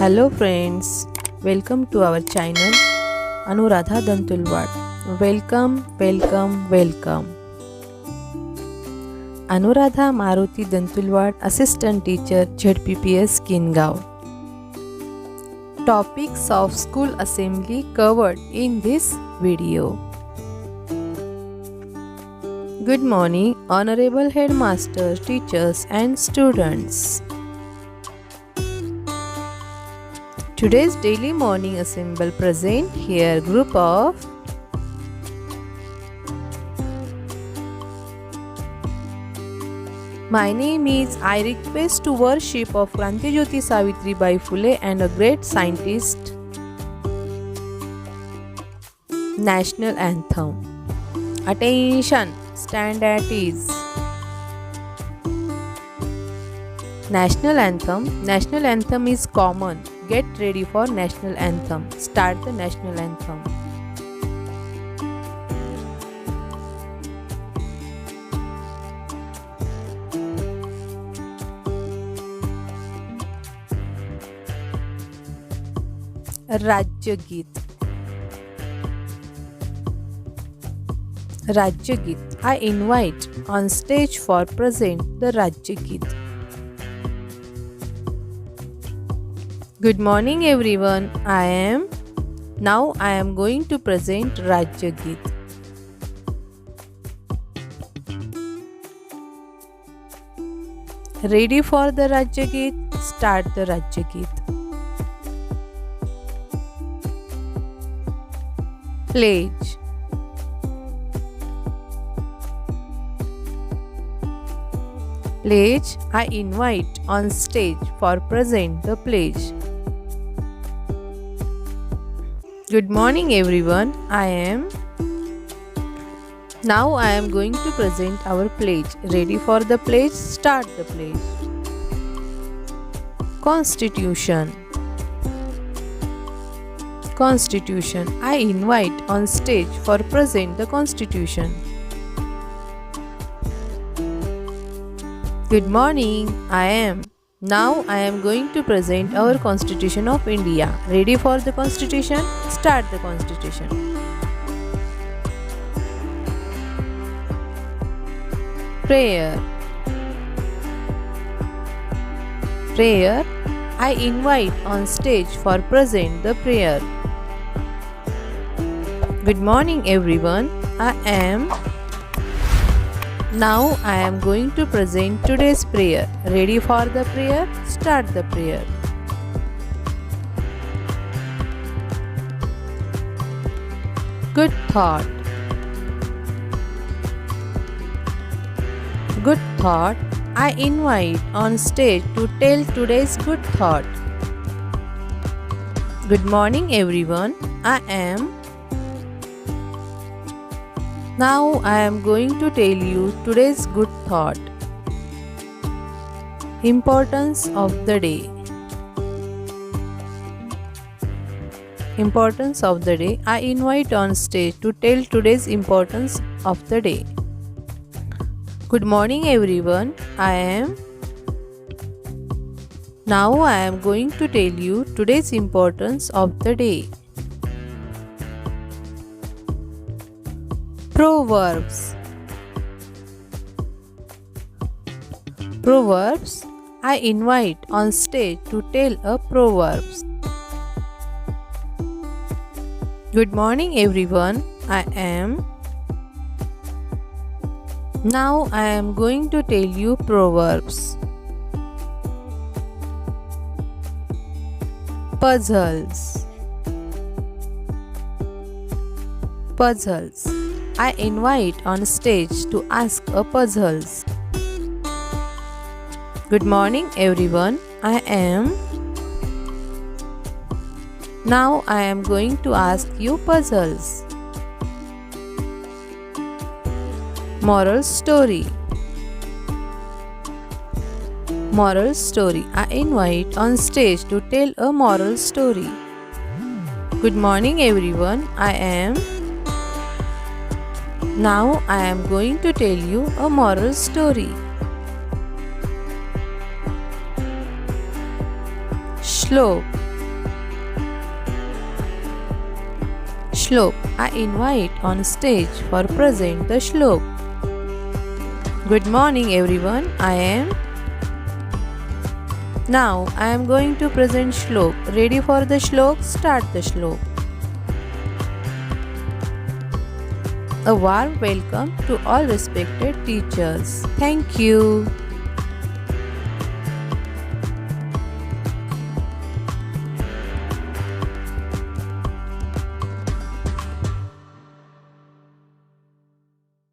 Hello friends, welcome to our channel Anuradha Dantulwad. Welcome. Anuradha Maruti Dantulwad, Assistant Teacher, ZPPS Kingaon. Topics of School Assembly covered in this video. Good morning, Honorable Headmasters, teachers and students. Today's daily morning assemble present here group of My name is I request to worship of Krantijyoti Savitribai Phule and a great scientist. National Anthem. Attention, stand at ease. National Anthem. National Anthem is common. Get ready for National Anthem. Start the National Anthem. Rajya Geet. Rajya Geet. I invite on stage for present the Rajya Geet. Good morning everyone. Now I am going to present Rajya Geet. Ready for the Rajya Geet? Start the Rajya Geet. Pledge. Pledge. I invite on stage for present the pledge. Good morning everyone. Now I am going to present our pledge. Ready for the pledge? Start the pledge. Constitution. Constitution. I invite on stage for present the Constitution. Good morning. Now I am going to present our Constitution of India. Ready for the Constitution? Start the Constitution. Prayer. Prayer. I invite on stage for present the prayer. Good morning everyone. Now I am going to present today's prayer. Ready for the prayer? Start the prayer. Good thought. Good thought. I invite on stage to tell today's good thought. Good morning everyone. Now I am going to tell you today's good thought. Importance of the day. Importance of the day. I invite on stage to tell today's importance of the day. Good morning everyone. Now I am going to tell you today's importance of the day. Proverbs. Proverbs. I invite on stage to tell a proverbs. Good morning everyone. Now I am going to tell you proverbs. Puzzles. Puzzles. I invite on stage to ask a puzzles. Good morning everyone. Now I am going to ask you puzzles. Moral story. Moral story. I invite on stage to tell a moral story. Good morning everyone. Now I am going to tell you a moral story. Shlok. Shlok. I invite on stage for present the Shlok. Good morning everyone. Now I am going to present Shlok. Ready for the Shlok? Start the Shlok. A warm welcome to all respected teachers. Thank you.